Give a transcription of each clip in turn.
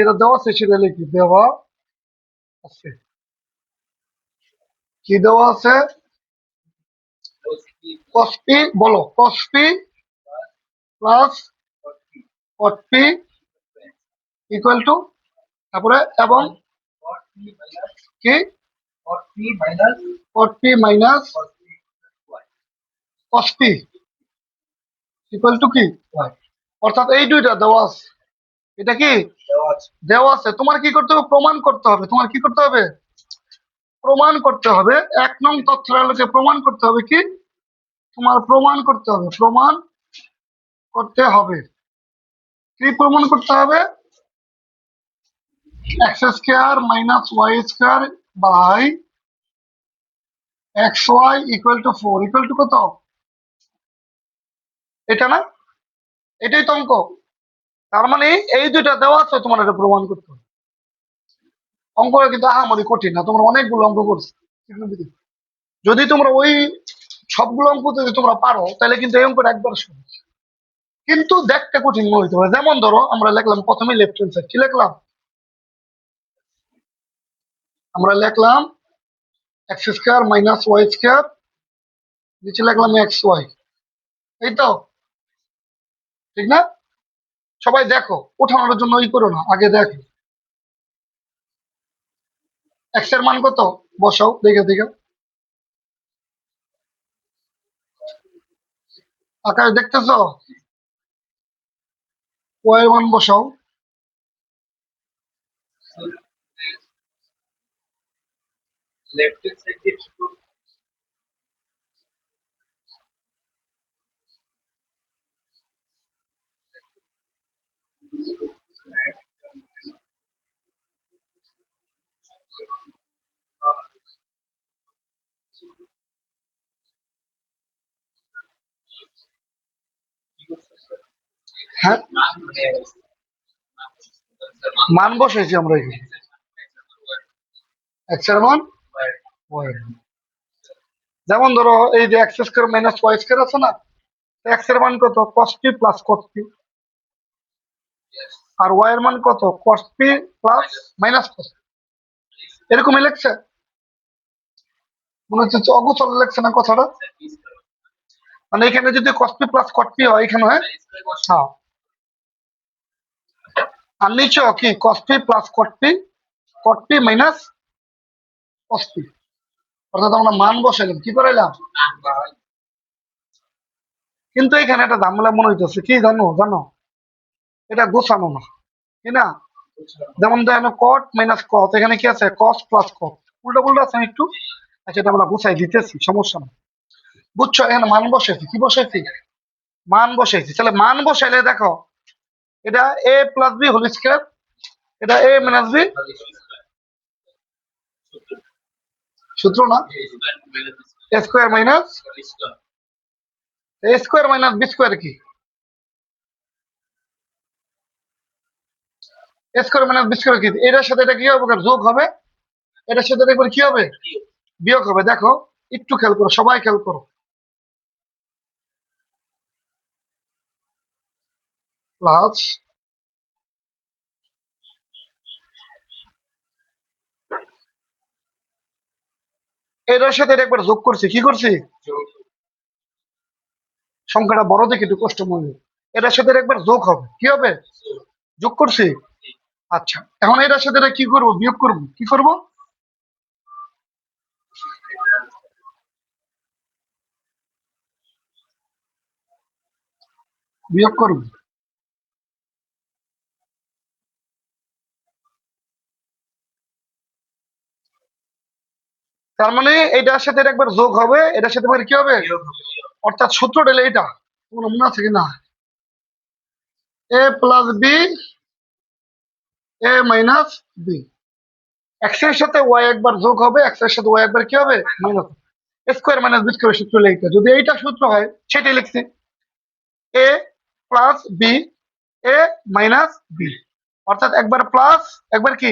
এটা দেওয়া আছে সেটা লিখি, দেওয়া আছে। কি দেওয়া আছে? cos p, বলো cos p plus cot p equal to, তারপরে এবং কি cot p minus cos p equal to কি, অর্থাৎ এই দুইটা দেওয়া আছে। এটা কি দেওয়া আছে, তোমার কি করতে হবে? প্রমাণ করতে হবে। তোমার কি করতে হবে? প্রমাণ করতে হবে। 1 নং তথ্যের আলোকে প্রমাণ করতে হবে কি, তোমার প্রমাণ করতে হবে, প্রমাণ করতে হবে। কি প্রমাণ করতে হবে? X square minus Y square by x y equal to 4 equal to কত? এটা না, এটাই তো অঙ্ক। তার মানে এই দুইটা দেওয়া আছে, তোমার এটা প্রমাণ করতে হবে। অঙ্কটা কিন্তু আহামরি কঠিন না, তোমরা অনেকগুলো অঙ্ক করছো। যদি তোমরা ওই সবগুলো অঙ্ক যদি তোমরা পারো, তাহলে কিন্তু এই অঙ্কটা একবার সহজ, কিন্তু দেখতে কঠিন মনে হইতে পারে। যেমন ধরো আমরা লিখলাম প্রথমে লেফট হ্যান্ড সাইড, কি লিখলাম? আমরা লিখলাম x square minus Y square, নিচে লিখলাম এক্স ওয়াই, এই তো, ঠিক না? সবাই দেখো, ওঠানোর জন্য ই করো না, আগে দেখো এক্স এর মান কত, বসাও দেখে দেখে। আকাশ দেখতেছো? ওয়াই এর মান বসাও। হ্যাঁ, মান বসাইছি আমরা এখানে, এক্স এর মান ওয়াই এর মান। যেমন ধরো এই যে X square minus Y square আছে না, এক্স এর মান কত? Cos P plus cos P, আর ওয়াই এর মান কত? Cos P plus minus cos. এরকমই লেখছে, মনে হচ্ছে অগোচর লেখছে না কথাটা? মানে এখানে যদি কস পি প্লাস কট পি হয়, এখানে হয় হ্যাঁ, আর নিচে কি কস P plus cot P minus cos P. অর্থাৎ আমরা মান বসাইলাম, কি করাইলাম? কিন্তু এখানে একটা ঝামেলা মনে হইতেছে, কি জানো জানো? এটা গোছানো না, কি না? যেমন দেখেন কট মাইনাস কস, এখানে কি আছে? কস প্লাস কট, উল্টা পুল্টা আছে একটু। আচ্ছা, এটা আমরা গুছাই দিতেছি, সমস্যা না। বুঝছো? এখানে মান বসাইছি, কি বসাইছি? মান বসাইছি। তাহলে মান বসাইলে দেখো, এটা এ প্লাস বি হোল স্কয়ার, এটা এ মাইনাস বি, সূত্র না? এ স্কোয়ার মাইনাস এ স্কোয়ার মাইনাস বি স্কোয়ার কি? এ স্কোয়ার মাইনাস বি স্কোয়ার কি? এটার সাথে এটা কি হবে? যোগ হবে। এটার সাথে দেখবেন কি হবে? বিয়োগ হবে। দেখো একটু খেয়াল করো, সবাই খেয়াল করো। প্লাস এটার সাথে এটা একবার যোগ করছি, কি করছি? সংখ্যাটা বড় দেখে একটু কষ্ট মনে, এটার সাথে একবার যোগ হবে, কি হবে? যোগ করছি। আচ্ছা, এখন এটার সাথে এটা কি করবো? বিয়োগ করবো। কি করব? বিয়োগ করবো। তার মানে এটার সাথে এটা একবার যোগ হবে, এটার সাথে একবার কি হবে? অর্থাৎ সূত্রটা হলো এটা, তোমার মনে আছে কি না? এ প্লাস বি, এ মাইনাস বি। এক্স এর সাথে ওয়াই একবার যোগ হবে, এক্স এর সাথে ওয়াই একবার কি হবে? Minus. Square minus B square সূত্র লিখতে, যদি এইটা সূত্র হয় সেটাই লিখছি, a plus B, A minus b. অর্থাৎ একবার প্লাস, একবার কি?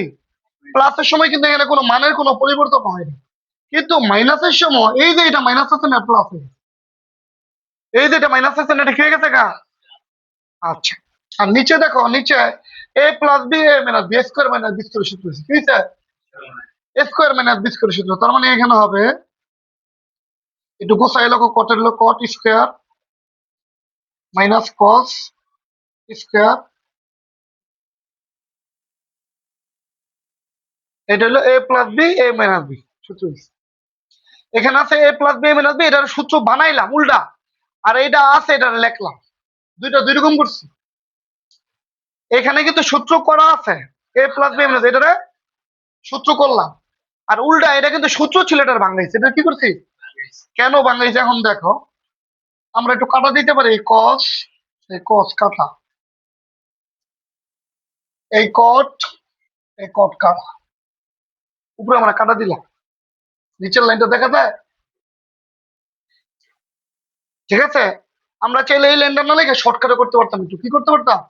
প্লাসের সময় কিন্তু এখানে কোনো মানের কোনো পরিবর্তন হয়নি, কিন্তু মাইনাসের সময় এই যে এটা মাইনাস আছে না, প্লাস, এই যে এটা মাইনাস আছে না, এটা কি হয়ে গেছে গা? আচ্ছা, আর নিচে দেখো, নিচে A plus B A minus B square minus B square সূত্র আছে, ঠিক আছে? A square minus B square সূত্র, তার মানে এখানে হবে একটু গোসাই লোক কটের লোক cot square minus cos square, এটা হলো এ plus B A minus B সূত্র। এখানে আছে এ plus B A minus B, এটার সূত্র বানাইলাম উল্টা, আর এটা আছে এটা লেখলাম, দুইটা দুই রকম করছি। এখানে কিন্তু সূত্র করা আছে এ প্লাস বি মাইনাস, এটারে সূত্র করলাম, আর উল্টা এটা কিন্তু সূত্র ছিল এটার বাংলাইছে, এটা কি করছি কেন বাংলাইছে এখন দেখো। আমরা একটু কাটা দিতে পারি, এই কস কাটা, এই কট, এই কট কাটা, উপরে আমরা কাটা দিলাম, নিচের লাইনটা দেখা যায়, ঠিক আছে? আমরা চাইলে এই লাইনটা না লিখে শর্টকাটে করতে পারতাম, একটু কি করতে পারতাম।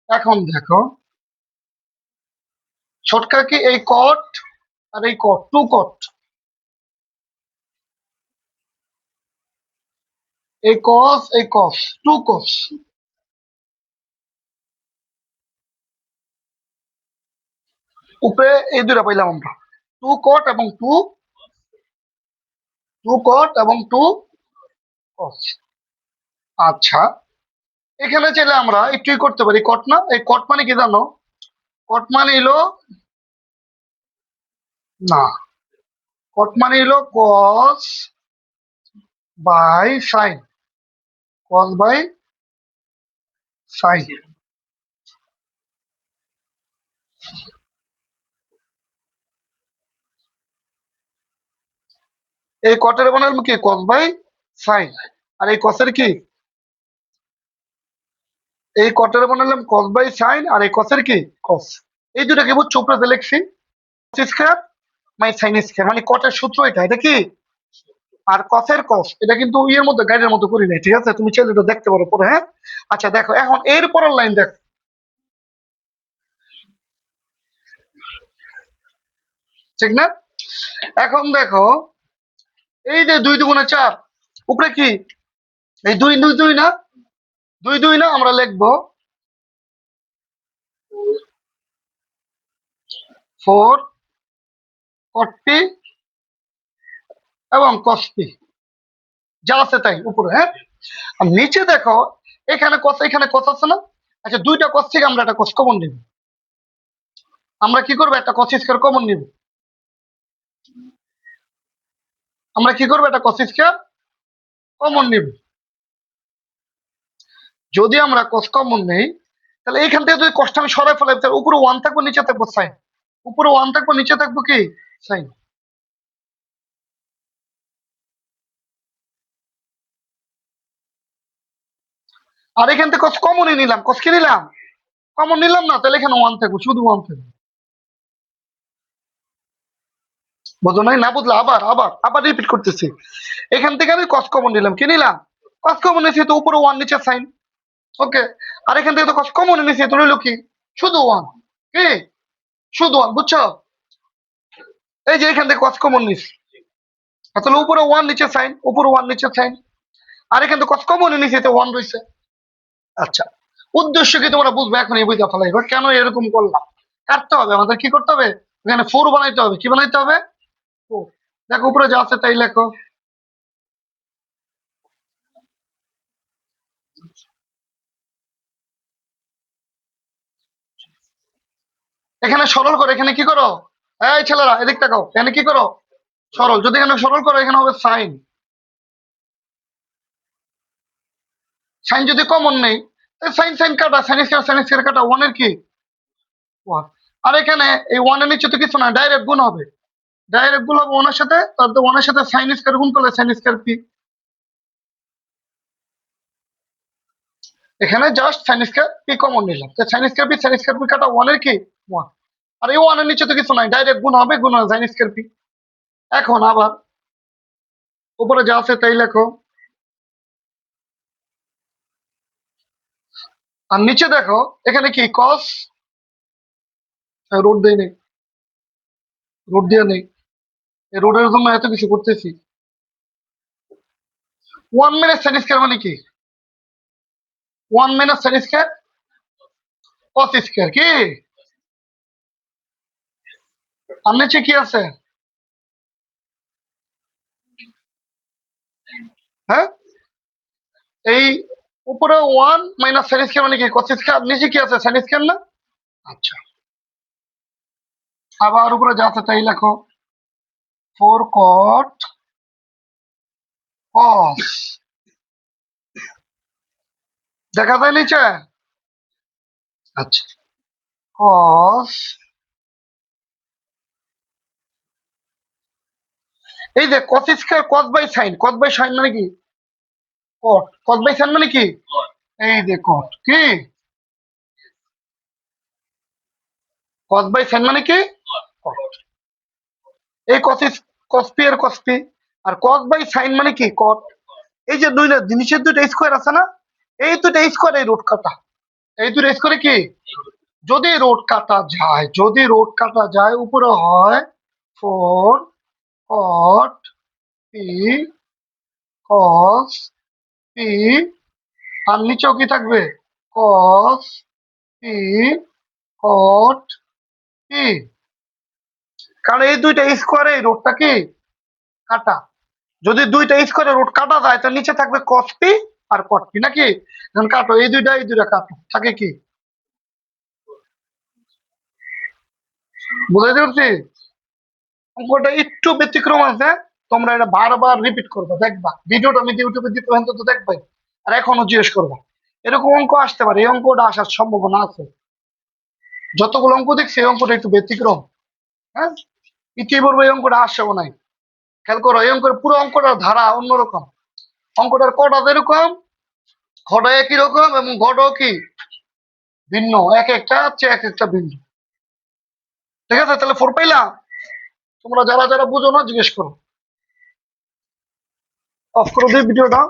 এখন দেখো শর্টকাট কি, এই কট আর এই কট, টু কট, এই কস, টু কস, উপরে এই দুটা পাইলাম আমরা, টু কট এবং টু কট এবং টু কস। আচ্ছা, এখানে চাইলে আমরা একটুই করতে পারি, কট না, এই কট মানে কি জানো? কট মানে হলো, না, কট মানে হলো cos by sine, cos by sine. এই কটের বানালাম কি, কস বাই সাইন, আর এই কসের কি, এই কটের বানালাম কস বাই সাইন, আর এই কসের কি কস। এই দুটাকে বুঝছো, উপরে লিখছি স্কয়ার মাই সাইন স্কয়ার, মানে কটের সূত্র এটা, এটা কি, আর কসের কস, এটা কিন্তু ইয়ের মধ্যে গাইডের মতো করি নাই, ঠিক আছে? তুমি চাইলে এটা দেখতে পারো পরে, হ্যাঁ? আচ্ছা দেখো এখন এর পরের লাইন দেখো, ঠিক না? এখন দেখো এই যে দুই দুগুণে চার, উপরে কি এই দুই দুই দুই না, দুই দুই না, আমরা লিখবো 4 40 এবং কসপি, যা আছে তাই উপরে, হ্যাঁ? আর নিচে দেখো এখানে কস, এখানে কস আছে না? আচ্ছা, দুইটা কস থেকে আমরা একটা কস কমন নিব, আমরা কি করবো, একটা কস স্কয়ার কমন নিব, আমরা কি করবো, একটা কস স্কয়ার কমন নিব। যদি আমরা কস কমন নেই, তাহলে এইখান থেকে যদি কষ্ট আমি সরাই ফেলাই, তাহলে উপরে ওয়ান থাকবো নিচে থাকবো সাইন, উপরে ওয়ান থাকবো নিচে থাকবো কি সাইন। আর এখান থেকে কস কমনই নিলাম, কস কি নিলাম, কমন নিলাম না, তাহলে এখানে ওয়ান থাকবো, শুধু ওয়ান থাকবে। বুঝো নাই? না বুঝলে আবার আবার আবার রিপিট করতেছি। এখান থেকে আমি কস কমন নিলাম, কি নিলাম, কস কমন নিয়েছি, তো উপরে ওয়ান নিচে সাইন, ওকে। আর এখান থেকে তো কস কমন নিয়েছি, তো রইলো কি, শুধু ওয়ান, কি, শুধু ওয়ান, বুঝছো? এই যে এখান থেকে কস কমন নিস, তাহলে উপরে ওয়ান নিচে সাইন, উপরে ওয়ান নিচে সাইন, আর এখান থেকে কস কমন নিয়েছি, তো ওয়ান রয়েছে। আচ্ছা, উদ্দেশ্য কি তোমরা বুঝবে এখন, এই বইটা ফেলাই কেন এরকম করলাম, কাটতে হবে আমাদের, কি করতে হবে, এখানে ফোর বানাইতে হবে, কি বানাইতে হবে, ফোর। দেখো উপরে যা আছে তাই লেখো, এখানে সরল করো, এখানে কি করো, এই ছেলেরা এদিক তাকাও, এখানে কি করো, সরল, যদি এখানে সরল করো এখানে হবে সাইন, সাইন যদি কমন নেই, সাইন সাইন কাটা, সাইন স্কয়ার কাটা, ওয়ান এর কি ওয়ান, আর এখানে এই ওয়ানের নিচে তো কিছু না, ডাইরেক্ট গুণ হবে, ডাইরেক্ট গুণ হবে ওয়ানের সাথে, তারপর ওয়ানের সাথে সাইন স্কয়ার গুণ করলে সাইন স্কয়ার পি, এখানে just sine square P common নিলাম, তো সাইন স্কয়ার পি কাটা, ওয়ানের কি ওয়ান, আর এই ওয়ানের নিচে তো কিছু নাই, ডাইরেক্ট গুণ হবে, গুণ হবে সাইন স্কয়ার পি। এখন আবার উপরে যা আছে তাই লেখো, আর নিচে দেখো এখানে কি কস, রোড দেই নেই, রোড দিয়ে নেই, এই রোডের জন্য এত কিছু করতেছি। ওয়ান মাইনাস সাইন স্কয়ার মানে কি, ওয়ান মাইনাস সাইন স্কয়ার কস স্কয়ার কি, আর নিচে কি আছে? হ্যাঁ, এই উপরে 1 - সাইন স্কয়ার মানে কি কস স্কয়ার, নিচে কি আছে সাইন স্কয়ার না? আচ্ছা, আবার উপরে যা আছে তাই লেখো, 4 cot cos, দেখা যায় নিচে? আচ্ছা, cos, এই যে cos square cos by sine, cos by sine মানে কি cot, cos বাই সাইন মানে কি, এই যে cot কি, cos বাই সাইন মানে কি cot। এই cos p এর cos p, আর cos বাই সাইন মানে কি cot। এই যে দুইটা জিনিসের দুইটা স্কয়ার আছে না, এই দুইটা স্কয়ার এই রুট কাটা, এই দুইটা স্কয়ারে কি, যদি রুট কাটা যায়, যদি রুট কাটা যায় উপরে হয় 4 cot p cos p, আর নিচেও কি থাকবে cos p cot p, কারণ এই দুইটা স্কয়ারে এই রুটটা কি কাটা। যদি দুইটা স্কয়ারে রুট কাটা যায় তো নিচে থাকবে cos p আর cot p নাকি? এখন কাটো, এই দুইটা কাটো, থাকে কি, বুঝাইতে পারছি? অঙ্কটা একটু ব্যতিক্রম আছে, তোমরা এটা বারবার রিপিট করবে, দেখবা ভিডিওটা আমি ইউটিউবে দিতে তো দেখবে, আর এখনো জিজ্ঞেস করবো। এরকম অঙ্ক আসতে পারে, এই অঙ্কটা আসার সম্ভাবনা আছে। যতগুলো অঙ্ক দেখছি এই অঙ্কটা একটু ব্যতিক্রম। হ্যাঁ, কি বলবো, এই অঙ্কটা আসছেও নাই। খেয়াল করো, এই অঙ্কের পুরো অঙ্কটার ধারা অন্যরকম। অঙ্কটার কটা যেরকম, ঘটা একই রকম, এবং ঘটও কি ভিন্ন, এক একটা হচ্ছে এক একটা ভিন্ন। ঠিক আছে, তাহলে 4 পাইলাম। তোমরা যারা যারা বুঝো না জিজ্ঞেস করো। অফ করে দিই ভিডিওটা।